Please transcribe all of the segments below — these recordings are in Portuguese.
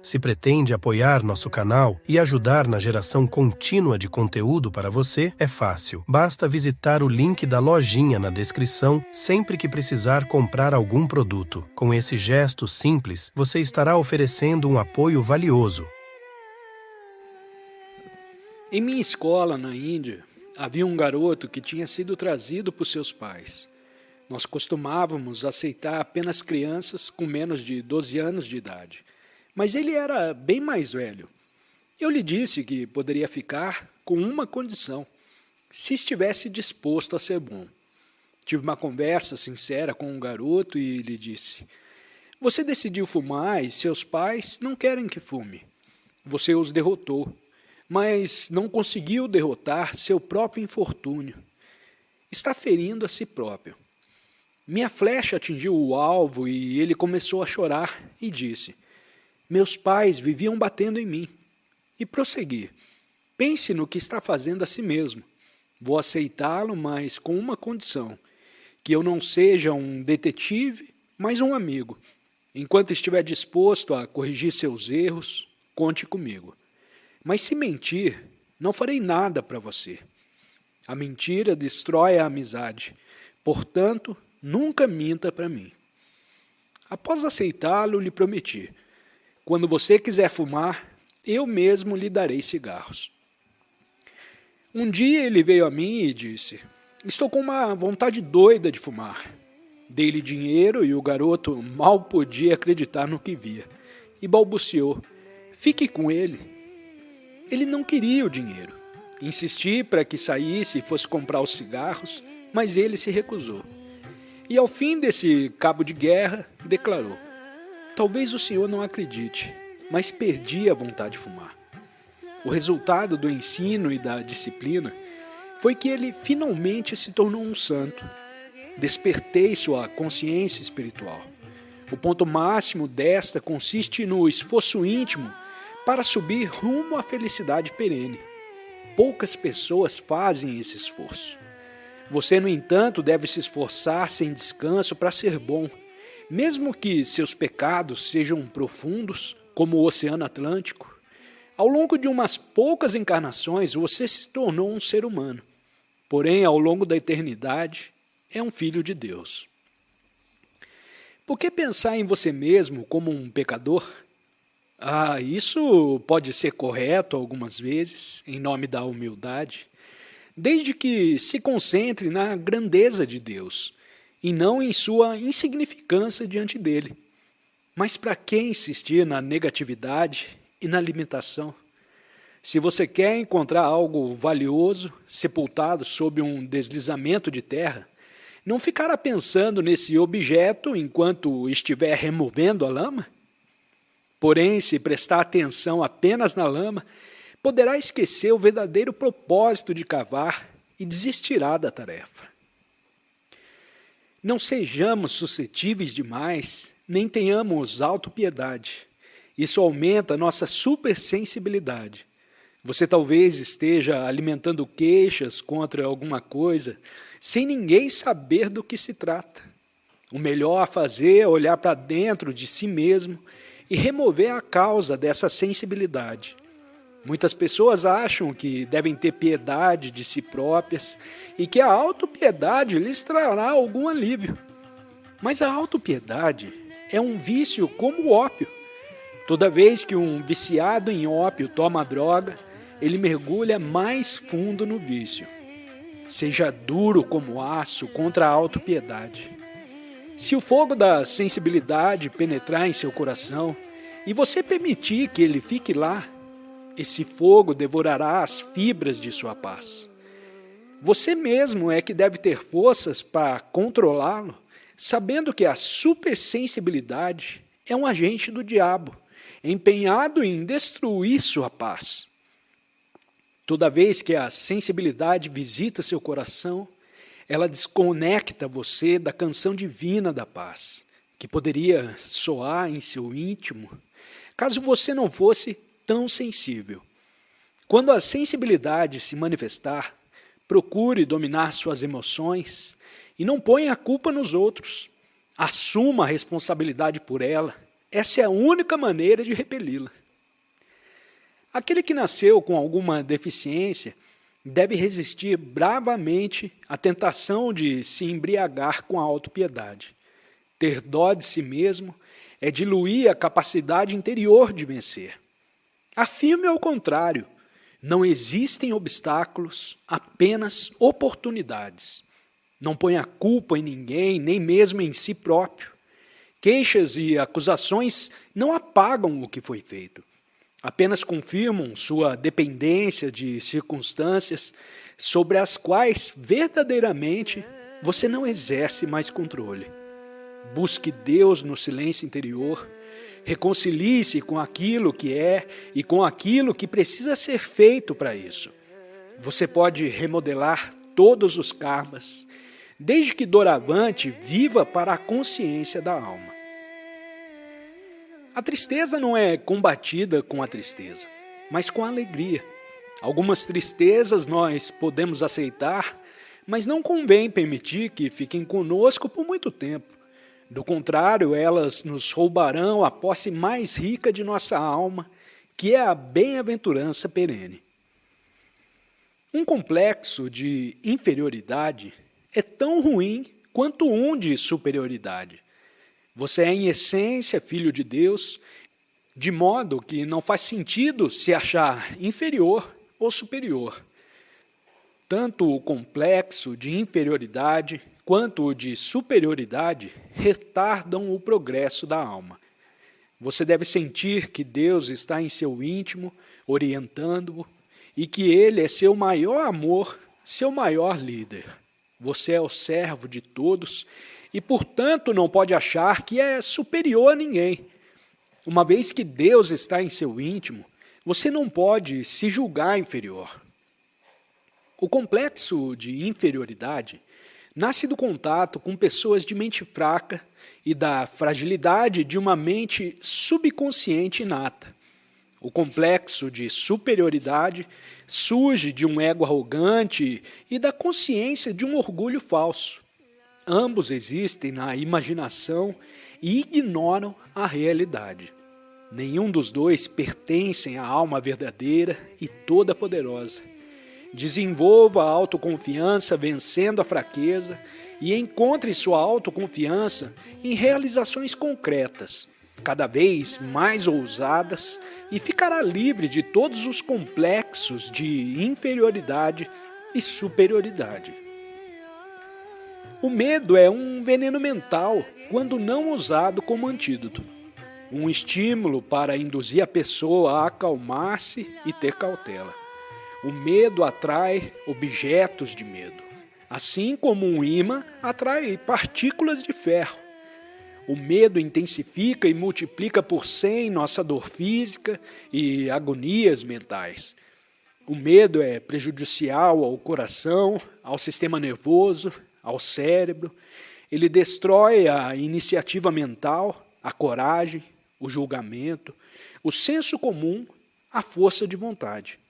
Se pretende apoiar nosso canal e ajudar na geração contínua de conteúdo para você, é fácil. Basta visitar o link da lojinha na descrição sempre que precisar comprar algum produto. Com esse gesto simples, você estará oferecendo um apoio valioso. Em minha escola, na Índia, havia um garoto que tinha sido trazido por seus pais. Nós costumávamos aceitar apenas crianças com menos de 12 anos de idade. Mas ele era bem mais velho. Eu lhe disse que poderia ficar com uma condição, se estivesse disposto a ser bom. Tive uma conversa sincera com o garoto e lhe disse: você decidiu fumar e seus pais não querem que fume. Você os derrotou, mas não conseguiu derrotar seu próprio infortúnio. Está ferindo a si próprio. Minha flecha atingiu o alvo e ele começou a chorar e disse: meus pais viviam batendo em mim. E prossegui: pense no que está fazendo a si mesmo. Vou aceitá-lo, mas com uma condição: que eu não seja um detetive, mas um amigo. Enquanto estiver disposto a corrigir seus erros, conte comigo. Mas se mentir, não farei nada para você. A mentira destrói a amizade. Portanto, nunca minta para mim. Após aceitá-lo, lhe prometi: quando você quiser fumar, eu mesmo lhe darei cigarros. Um dia ele veio a mim e disse: estou com uma vontade doida de fumar. Dei-lhe dinheiro e o garoto mal podia acreditar no que via. E balbuciou: fique com ele. Ele não queria o dinheiro. Insisti para que saísse e fosse comprar os cigarros, mas ele se recusou. E ao fim desse cabo de guerra, declarou: talvez o senhor não acredite, mas perdi a vontade de fumar. O resultado do ensino e da disciplina foi que ele finalmente se tornou um santo. Despertei sua consciência espiritual. O ponto máximo desta consiste no esforço íntimo para subir rumo à felicidade perene. Poucas pessoas fazem esse esforço. Você, no entanto, deve se esforçar sem descanso para ser bom. Mesmo que seus pecados sejam profundos, como o Oceano Atlântico, ao longo de umas poucas encarnações você se tornou um ser humano. Porém, ao longo da eternidade, é um filho de Deus. Por que pensar em você mesmo como um pecador? Isso pode ser correto algumas vezes, em nome da humildade, desde que se concentre na grandeza de Deus e não em sua insignificância diante dele. Mas para que insistir na negatividade e na limitação? Se você quer encontrar algo valioso, sepultado sob um deslizamento de terra, não ficará pensando nesse objeto enquanto estiver removendo a lama? Porém, se prestar atenção apenas na lama, poderá esquecer o verdadeiro propósito de cavar e desistirá da tarefa. Não sejamos suscetíveis demais, nem tenhamos autopiedade. Isso aumenta nossa supersensibilidade. Você talvez esteja alimentando queixas contra alguma coisa, sem ninguém saber do que se trata. O melhor a fazer é olhar para dentro de si mesmo e remover a causa dessa sensibilidade. Muitas pessoas acham que devem ter piedade de si próprias e que a autopiedade lhes trará algum alívio. Mas a autopiedade é um vício como o ópio. Toda vez que um viciado em ópio toma a droga, ele mergulha mais fundo no vício. Seja duro como aço contra a autopiedade. Se o fogo da sensibilidade penetrar em seu coração e você permitir que ele fique lá, esse fogo devorará as fibras de sua paz. Você mesmo é que deve ter forças para controlá-lo, sabendo que a supersensibilidade é um agente do diabo, empenhado em destruir sua paz. Toda vez que a sensibilidade visita seu coração, ela desconecta você da canção divina da paz, que poderia soar em seu íntimo, caso você não fosse tão sensível. Quando a sensibilidade se manifestar, Procure dominar suas emoções e não ponha a culpa nos outros. Assuma a responsabilidade por ela. Essa é a única maneira de repeli-la. Aquele que nasceu com alguma deficiência deve resistir bravamente à tentação de se embriagar com a autopiedade. Ter dó de si mesmo é diluir a capacidade interior de vencer. Afirme ao contrário, não existem obstáculos, apenas oportunidades. Não ponha culpa em ninguém, nem mesmo em si próprio. Queixas e acusações não apagam o que foi feito. Apenas confirmam sua dependência de circunstâncias sobre as quais verdadeiramente você não exerce mais controle. Busque Deus no silêncio interior, reconcilie-se com aquilo que é e com aquilo que precisa ser feito para isso. Você pode remodelar todos os karmas, desde que doravante viva para a consciência da alma. A tristeza não é combatida com a tristeza, mas com a alegria. Algumas tristezas nós podemos aceitar, mas não convém permitir que fiquem conosco por muito tempo. Do contrário, elas nos roubarão a posse mais rica de nossa alma, que é a bem-aventurança perene. Um complexo de inferioridade é tão ruim quanto um de superioridade. Você é, em essência, filho de Deus, de modo que não faz sentido se achar inferior ou superior. Tanto o complexo de inferioridade quanto o de superioridade retardam o progresso da alma. Você deve sentir que Deus está em seu íntimo, orientando-o, e que Ele é seu maior amor, seu maior líder. Você é o servo de todos e, portanto, não pode achar que é superior a ninguém. Uma vez que Deus está em seu íntimo, você não pode se julgar inferior. O complexo de inferioridade nasce do contato com pessoas de mente fraca e da fragilidade de uma mente subconsciente inata. O complexo de superioridade surge de um ego arrogante e da consciência de um orgulho falso. Ambos existem na imaginação e ignoram a realidade. Nenhum dos dois pertencem à alma verdadeira e toda-poderosa. Desenvolva a autoconfiança vencendo a fraqueza e encontre sua autoconfiança em realizações concretas, cada vez mais ousadas, e ficará livre de todos os complexos de inferioridade e superioridade. O medo é um veneno mental quando não usado como antídoto. Um estímulo para induzir a pessoa a acalmar-se e ter cautela. O medo atrai objetos de medo, assim como um ímã atrai partículas de ferro. O medo intensifica e multiplica por 100 nossa dor física e agonias mentais. O medo é prejudicial ao coração, ao sistema nervoso, ao cérebro. Ele destrói a iniciativa mental, a coragem, o julgamento, o senso comum, a força de vontade.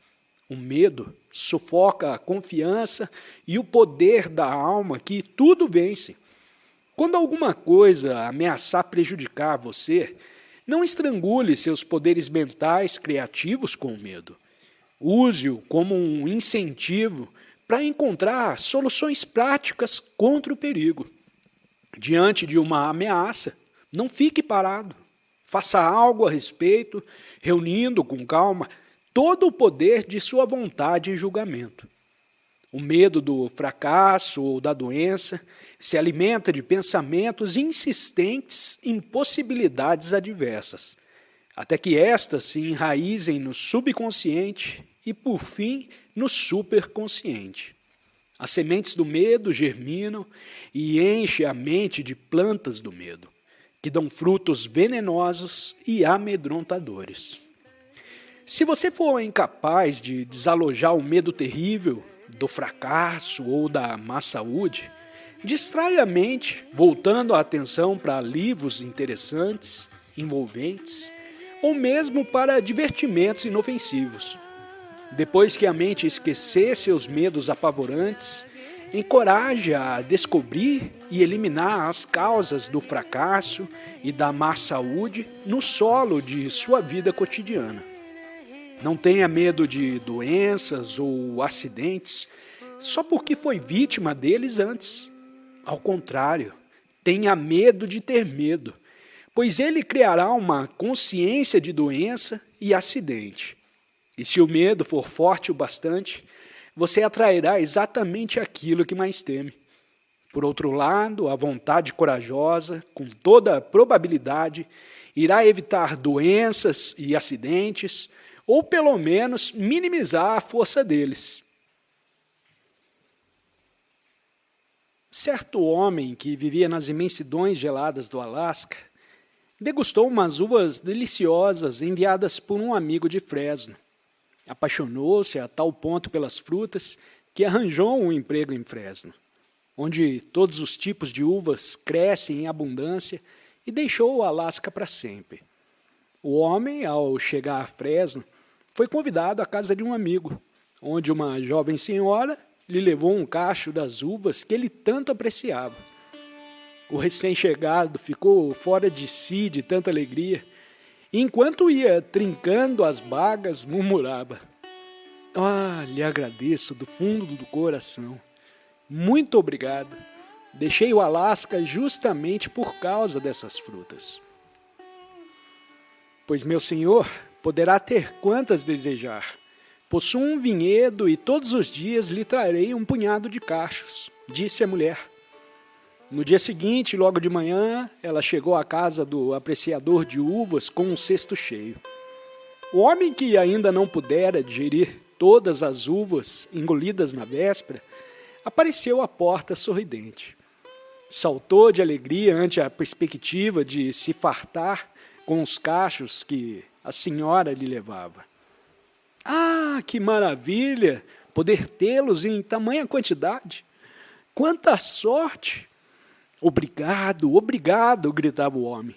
O medo sufoca a confiança e o poder da alma que tudo vence. Quando alguma coisa ameaçar prejudicar você, não estrangule seus poderes mentais criativos com o medo. Use-o como um incentivo para encontrar soluções práticas contra o perigo. Diante de uma ameaça, não fique parado. Faça algo a respeito, reunindo com calma todo o poder de sua vontade e julgamento. O medo do fracasso ou da doença se alimenta de pensamentos insistentes em possibilidades adversas, até que estas se enraizem no subconsciente e, por fim, no superconsciente. As sementes do medo germinam e enchem a mente de plantas do medo, que dão frutos venenosos e amedrontadores. Se você for incapaz de desalojar o medo terrível do fracasso ou da má saúde, distrai a mente, voltando a atenção para livros interessantes, envolventes, ou mesmo para divertimentos inofensivos. Depois que a mente esquecer seus medos apavorantes, encoraje-a a descobrir e eliminar as causas do fracasso e da má saúde no solo de sua vida cotidiana. Não tenha medo de doenças ou acidentes só porque foi vítima deles antes. Ao contrário, tenha medo de ter medo, pois ele criará uma consciência de doença e acidente. E se o medo for forte o bastante, você atrairá exatamente aquilo que mais teme. Por outro lado, a vontade corajosa, com toda a probabilidade, irá evitar doenças e acidentes, ou pelo menos minimizar a força deles. Certo homem que vivia nas imensidões geladas do Alasca degustou umas uvas deliciosas enviadas por um amigo de Fresno. Apaixonou-se a tal ponto pelas frutas que arranjou um emprego em Fresno, onde todos os tipos de uvas crescem em abundância, e deixou o Alasca para sempre. O homem, ao chegar a Fresno, foi convidado à casa de um amigo, onde uma jovem senhora lhe levou um cacho das uvas que ele tanto apreciava. O recém-chegado ficou fora de si de tanta alegria, e enquanto ia trincando as bagas, murmurava: lhe agradeço do fundo do coração. Muito obrigado. Deixei o Alasca justamente por causa dessas frutas. Pois meu senhor poderá ter quantas desejar. Possuo um vinhedo e todos os dias lhe trarei um punhado de cachos, disse a mulher. No dia seguinte, logo de manhã, ela chegou à casa do apreciador de uvas com um cesto cheio. O homem, que ainda não pudera digerir todas as uvas engolidas na véspera, apareceu à porta sorridente. Saltou de alegria ante a perspectiva de se fartar com os cachos que a senhora lhe levava. Que maravilha poder tê-los em tamanha quantidade! Quanta sorte! Obrigado, obrigado, gritava o homem.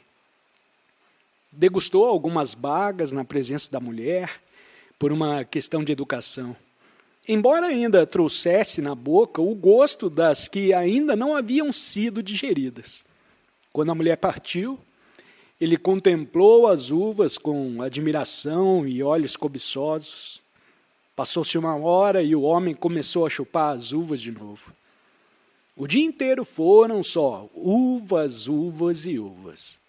Degustou algumas bagas na presença da mulher, por uma questão de educação, embora ainda trouxesse na boca o gosto das que ainda não haviam sido digeridas. Quando a mulher partiu, ele contemplou as uvas com admiração e olhos cobiçosos. Passou-se uma hora e o homem começou a chupar as uvas de novo. O dia inteiro foram só uvas, uvas e uvas.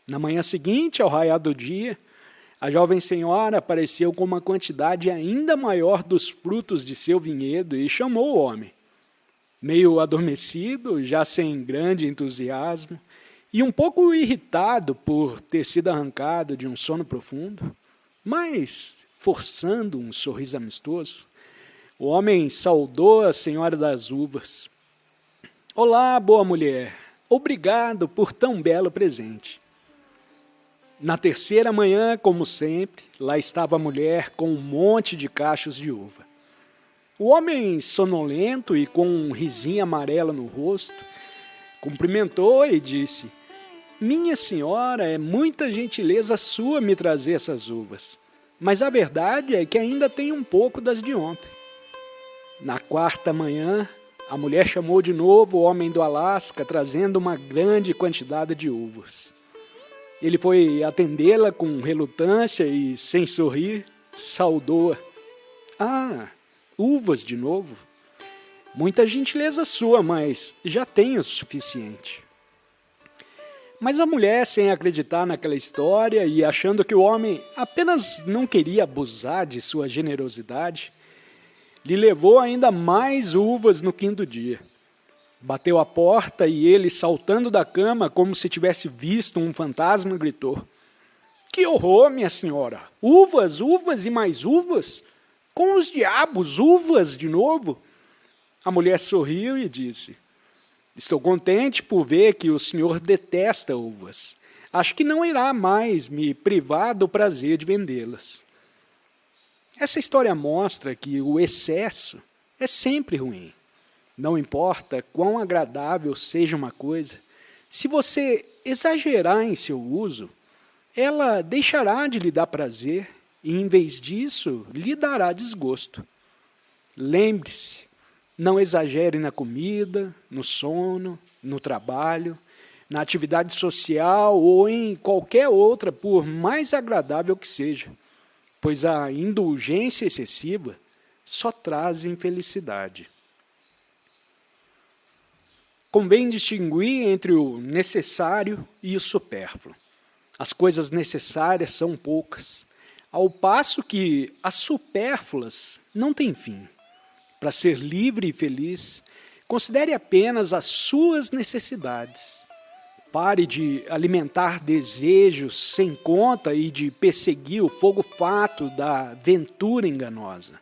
Na manhã seguinte, ao raiar do dia, a jovem senhora apareceu com uma quantidade ainda maior dos frutos de seu vinhedo e chamou o homem. Meio adormecido, já sem grande entusiasmo, e um pouco irritado por ter sido arrancado de um sono profundo, mas forçando um sorriso amistoso, o homem saudou a senhora das uvas. Olá, boa mulher, obrigado por tão belo presente. Na terceira manhã, como sempre, lá estava a mulher com um monte de cachos de uva. O homem, sonolento e com um risinho amarelo no rosto, cumprimentou e disse: minha senhora, é muita gentileza sua me trazer essas uvas, mas a verdade é que ainda tenho um pouco das de ontem. Na quarta manhã, a mulher chamou de novo o homem do Alasca, trazendo uma grande quantidade de uvas. Ele foi atendê-la com relutância e, sem sorrir, saudou-a. Uvas de novo? Muita gentileza sua, mas já tenho o suficiente. Mas a mulher, sem acreditar naquela história e achando que o homem apenas não queria abusar de sua generosidade, lhe levou ainda mais uvas no quinto dia. Bateu a porta e ele, saltando da cama como se tivesse visto um fantasma, gritou: que horror, minha senhora! Uvas, uvas e mais uvas? Com os diabos, uvas de novo? A mulher sorriu e disse: estou contente por ver que o senhor detesta uvas. Acho que não irá mais me privar do prazer de vendê-las. Essa história mostra que o excesso é sempre ruim. Não importa quão agradável seja uma coisa, se você exagerar em seu uso, ela deixará de lhe dar prazer e, em vez disso, lhe dará desgosto. Lembre-se, não exagere na comida, no sono, no trabalho, na atividade social ou em qualquer outra, por mais agradável que seja, pois a indulgência excessiva só traz infelicidade. Convém distinguir entre o necessário e o supérfluo. As coisas necessárias são poucas, ao passo que as supérfluas não têm fim. Para ser livre e feliz, considere apenas as suas necessidades. Pare de alimentar desejos sem conta e de perseguir o fogo fato da ventura enganosa.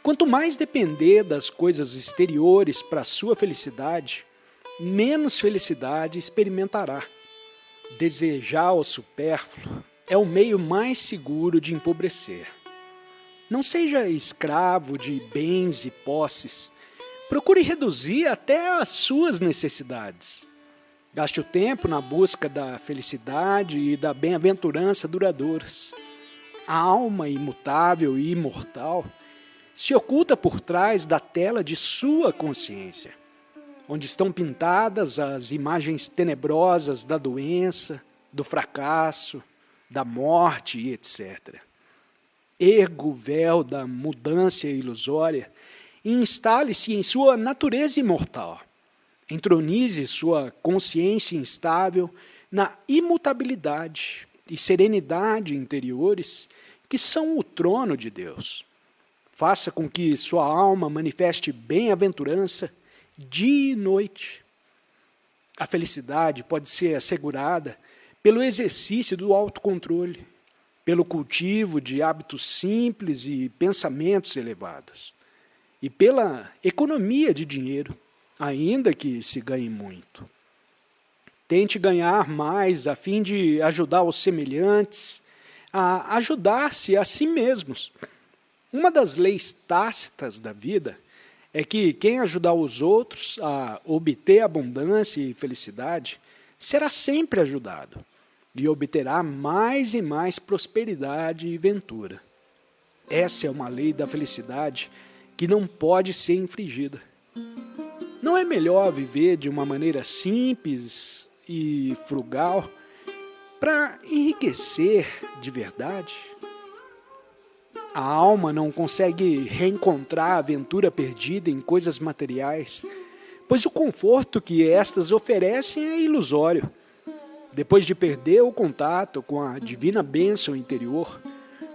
Quanto mais depender das coisas exteriores para a sua felicidade, menos felicidade experimentará. Desejar o supérfluo é o meio mais seguro de empobrecer. Não seja escravo de bens e posses. Procure reduzir até as suas necessidades. Gaste o tempo na busca da felicidade e da bem-aventurança duradouras. A alma imutável e imortal se oculta por trás da tela de sua consciência, onde estão pintadas as imagens tenebrosas da doença, do fracasso, da morte e etc. Erga o véu da mudança ilusória e instale-se em sua natureza imortal. Entronize sua consciência instável na imutabilidade e serenidade interiores que são o trono de Deus. Faça com que sua alma manifeste bem-aventurança dia e noite. A felicidade pode ser assegurada pelo exercício do autocontrole, pelo cultivo de hábitos simples e pensamentos elevados, e pela economia de dinheiro, ainda que se ganhe muito. Tente ganhar mais a fim de ajudar os semelhantes a ajudar-se a si mesmos. Uma das leis tácitas da vida é que quem ajudar os outros a obter abundância e felicidade será sempre ajudado e obterá mais e mais prosperidade e ventura. Essa é uma lei da felicidade que não pode ser infringida. Não é melhor viver de uma maneira simples e frugal para enriquecer de verdade? A alma não consegue reencontrar a aventura perdida em coisas materiais, pois o conforto que estas oferecem é ilusório. Depois de perder o contato com a divina bênção interior,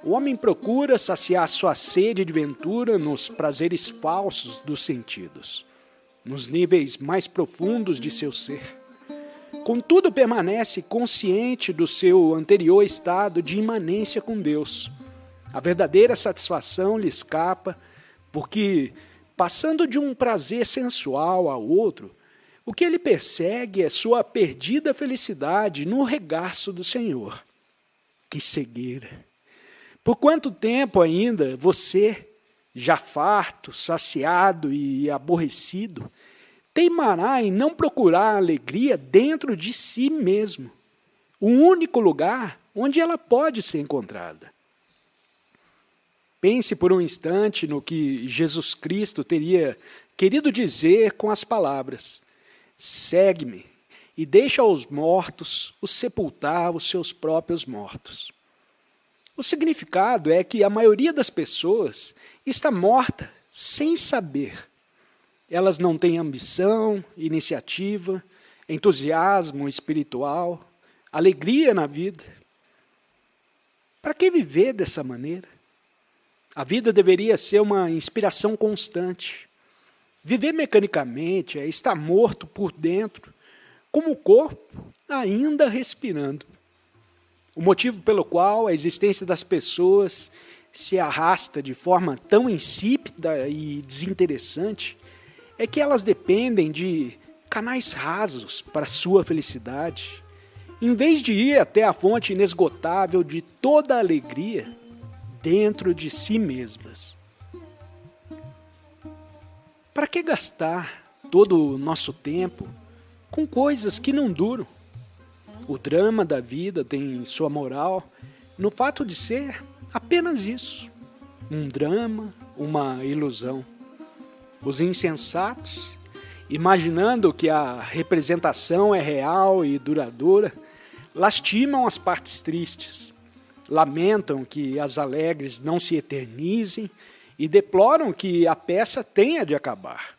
o homem procura saciar sua sede de ventura nos prazeres falsos dos sentidos, nos níveis mais profundos de seu ser. Contudo, permanece consciente do seu anterior estado de imanência com Deus. A verdadeira satisfação lhe escapa, porque, passando de um prazer sensual ao outro, o que ele persegue é sua perdida felicidade no regaço do Senhor. Que cegueira! Por quanto tempo ainda você, já farto, saciado e aborrecido, teimará em não procurar alegria dentro de si mesmo, o único lugar onde ela pode ser encontrada? Pense por um instante no que Jesus Cristo teria querido dizer com as palavras: segue-me e deixa aos mortos os sepultar os seus próprios mortos. O significado é que a maioria das pessoas está morta sem saber. Elas não têm ambição, iniciativa, entusiasmo espiritual, alegria na vida. Para que viver dessa maneira? A vida deveria ser uma inspiração constante. Viver mecanicamente é estar morto por dentro, como o corpo ainda respirando. O motivo pelo qual a existência das pessoas se arrasta de forma tão insípida e desinteressante é que elas dependem de canais rasos para sua felicidade, em vez de ir até a fonte inesgotável de toda a alegria dentro de si mesmas. Para que gastar todo o nosso tempo com coisas que não duram? O drama da vida tem sua moral no fato de ser Apenas isso. Um drama, uma ilusão. Os insensatos, imaginando que a representação é real e duradoura, lastimam as partes tristes, lamentam que as alegres não se eternizem e deploram que a peça tenha de acabar.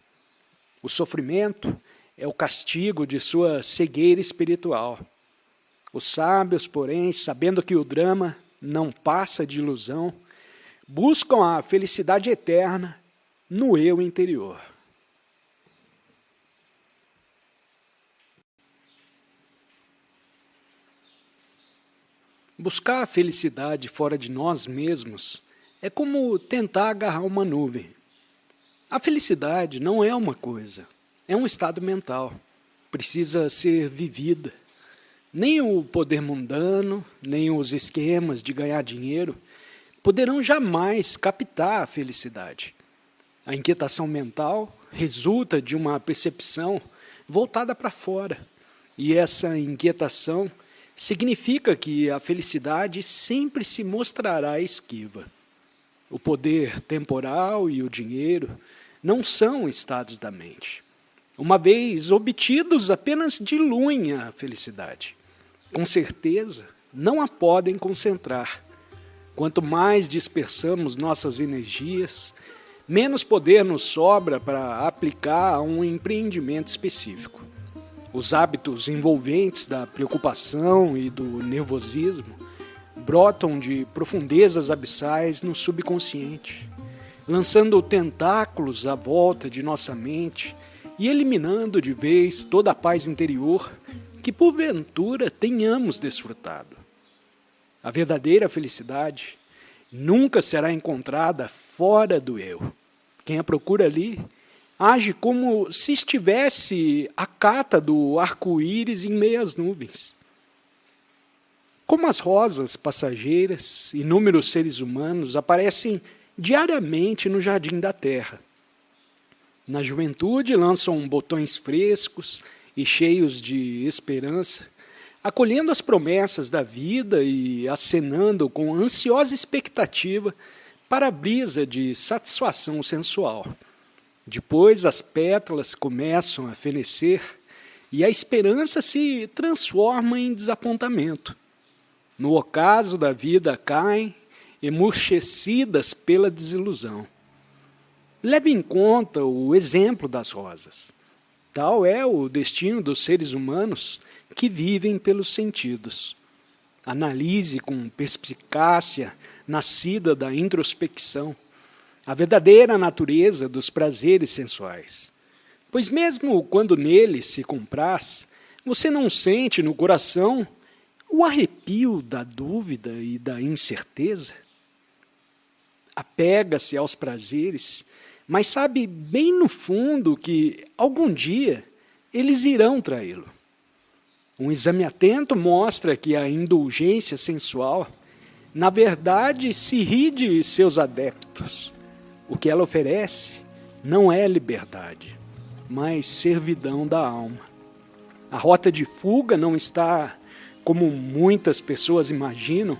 O sofrimento é o castigo de sua cegueira espiritual. Os sábios, porém, sabendo que o drama não passa de ilusão, buscam a felicidade eterna no eu interior. Buscar a felicidade fora de nós mesmos é como tentar agarrar uma nuvem. A felicidade não é uma coisa, é um estado mental. Precisa ser vivida. Nem o poder mundano, nem os esquemas de ganhar dinheiro poderão jamais captar a felicidade. A inquietação mental resulta de uma percepção voltada para fora. E essa inquietação significa que a felicidade sempre se mostrará esquiva. O poder temporal e o dinheiro não são estados da mente. Uma vez obtidos, apenas diluem a felicidade. Com certeza, não a podem concentrar. Quanto mais dispersamos nossas energias, menos poder nos sobra para aplicar a um empreendimento específico. Os hábitos envolventes da preocupação e do nervosismo brotam de profundezas abissais no subconsciente, lançando tentáculos à volta de nossa mente e eliminando de vez toda a paz interior que porventura tenhamos desfrutado. A verdadeira felicidade nunca será encontrada fora do eu. Quem a procura ali age como se estivesse à cata do arco-íris em meio às nuvens. Como as rosas passageiras, inúmeros seres humanos aparecem diariamente no jardim da terra. Na juventude lançam botões frescos e cheios de esperança, acolhendo as promessas da vida e acenando com ansiosa expectativa para a brisa de satisfação sensual. Depois as pétalas começam a fenecer e a esperança se transforma em desapontamento. No ocaso da vida caem, emurchecidas pela desilusão. Leve em conta o exemplo das rosas. Tal é o destino dos seres humanos que vivem pelos sentidos. Analise com perspicácia, nascida da introspecção, a verdadeira natureza dos prazeres sensuais. Pois mesmo quando neles se compraz, você não sente no coração o arrepio da dúvida e da incerteza? Apega-se aos prazeres, mas sabe bem no fundo que algum dia eles irão traí-lo. Um exame atento mostra que a indulgência sensual, na verdade, se ri de seus adeptos. O que ela oferece não é liberdade, mas servidão da alma. A rota de fuga não está, como muitas pessoas imaginam,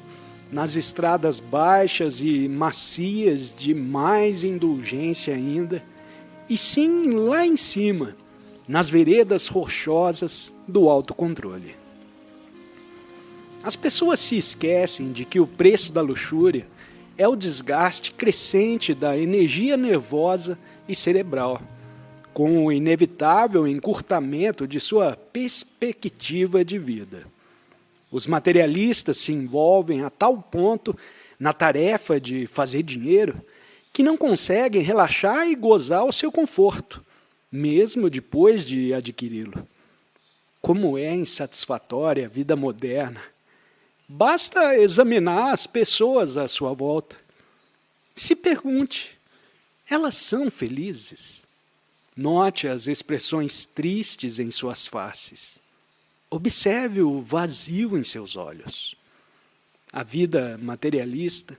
nas estradas baixas e macias de mais indulgência ainda, e sim lá em cima, nas veredas rochosas do autocontrole. As pessoas se esquecem de que o preço da luxúria é o desgaste crescente da energia nervosa e cerebral, com o inevitável encurtamento de sua perspectiva de vida. Os materialistas se envolvem a tal ponto na tarefa de fazer dinheiro que não conseguem relaxar e gozar o seu conforto, mesmo depois de adquiri-lo. Como é insatisfatória a vida moderna! Basta examinar as pessoas à sua volta. Se pergunte, elas são felizes? Note as expressões tristes em suas faces. Observe o vazio em seus olhos. A vida materialista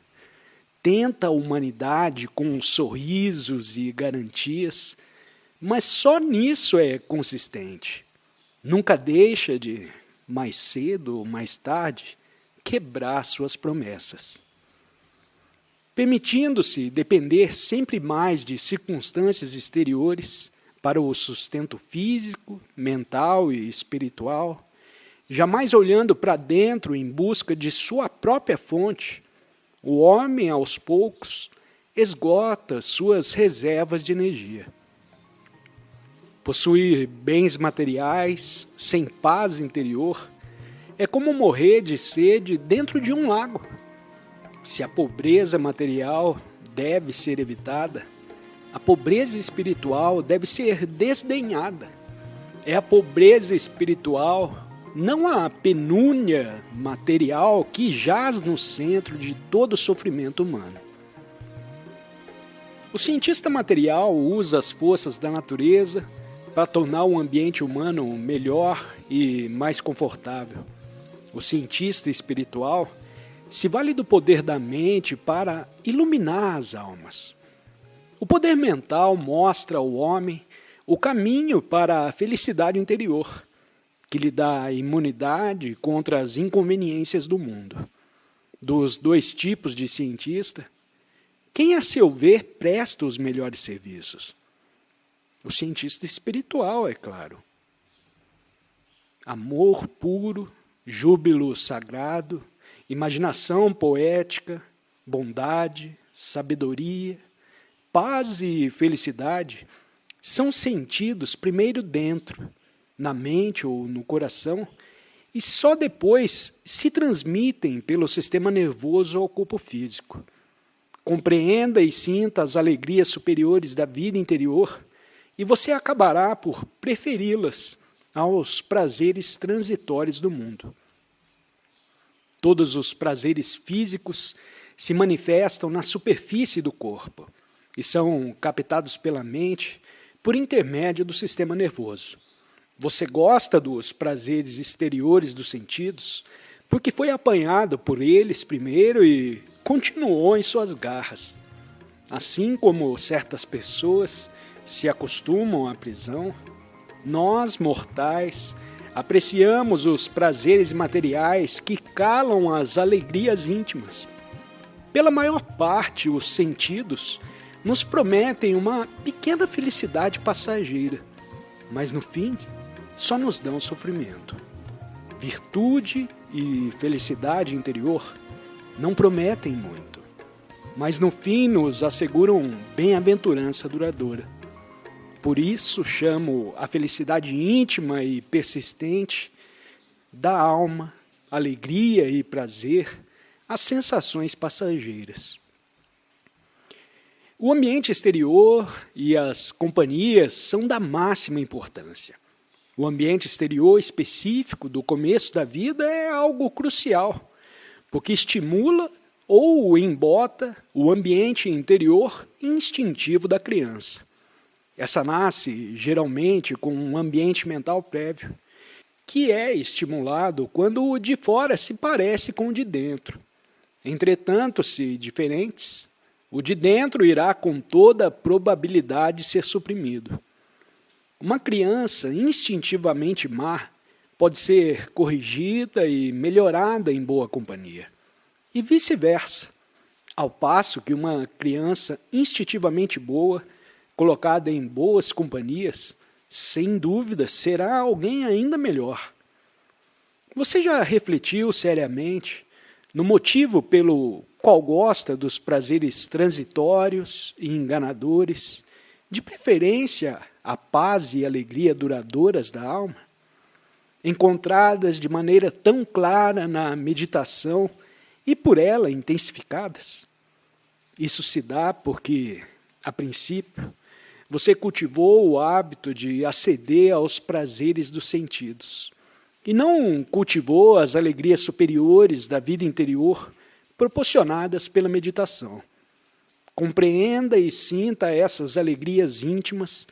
tenta a humanidade com sorrisos e garantias, mas só nisso é consistente. Nunca deixa de, mais cedo ou mais tarde, quebrar suas promessas. permitindo-se depender sempre mais de circunstâncias exteriores para o sustento físico, mental e espiritual, jamais olhando para dentro em busca de sua própria fonte, o homem, aos poucos, esgota suas reservas de energia. Possuir bens materiais, sem paz interior, é como morrer de sede dentro de um lago. Se a pobreza material deve ser evitada, a pobreza espiritual deve ser desdenhada. É a pobreza espiritual, não a penúria material, que jaz no centro de todo o sofrimento humano. O cientista material usa as forças da natureza para tornar o ambiente humano melhor e mais confortável. O cientista espiritual se vale do poder da mente para iluminar as almas. O poder mental mostra ao homem o caminho para a felicidade interior, que lhe dá imunidade contra as inconveniências do mundo. Dos dois tipos de cientista, quem, a seu ver, presta os melhores serviços? O cientista espiritual, é claro. Amor puro, júbilo sagrado, imaginação poética, bondade, sabedoria, paz e felicidade são sentidos primeiro dentro, na mente ou no coração, e só depois se transmitem pelo sistema nervoso ao corpo físico. Compreenda e sinta as alegrias superiores da vida interior e você acabará por preferi-las aos prazeres transitórios do mundo. Todos os prazeres físicos se manifestam na superfície do corpo e são captados pela mente por intermédio do sistema nervoso. Você gosta dos prazeres exteriores dos sentidos porque foi apanhado por eles primeiro e continuou em suas garras. Assim como certas pessoas se acostumam à prisão, nós, mortais, apreciamos os prazeres materiais que calam as alegrias íntimas. Pela maior parte, os sentidos nos prometem uma pequena felicidade passageira, mas no fim só nos dão sofrimento. Virtude e felicidade interior não prometem muito, mas no fim nos asseguram bem-aventurança duradoura. Por isso chamo a felicidade íntima e persistente da alma, alegria e prazer, as sensações passageiras. O ambiente exterior e as companhias são da máxima importância. O ambiente exterior específico do começo da vida é algo crucial, porque estimula ou embota o ambiente interior instintivo da criança. Essa nasce, geralmente, com um ambiente mental prévio, que é estimulado quando o de fora se parece com o de dentro. Entretanto, se diferentes, o de dentro irá com toda probabilidade ser suprimido. Uma criança instintivamente má pode ser corrigida e melhorada em boa companhia, e vice-versa, ao passo que uma criança instintivamente boa, colocada em boas companhias, sem dúvida será alguém ainda melhor. Você já refletiu seriamente no motivo pelo qual gosta dos prazeres transitórios e enganadores, de preferência a paz e alegria duradouras da alma, encontradas de maneira tão clara na meditação e por ela intensificadas? Isso se dá porque, a princípio, você cultivou o hábito de aceder aos prazeres dos sentidos e não cultivou as alegrias superiores da vida interior proporcionadas pela meditação. Compreenda e sinta essas alegrias íntimas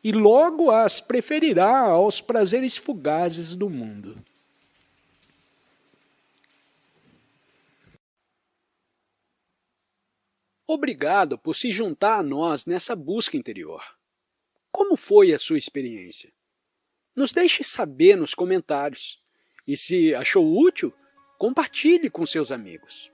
e logo as preferirá aos prazeres fugazes do mundo. Obrigado por se juntar a nós nessa busca interior. Como foi a sua experiência? Nos deixe saber nos comentários. E se achou útil, compartilhe com seus amigos.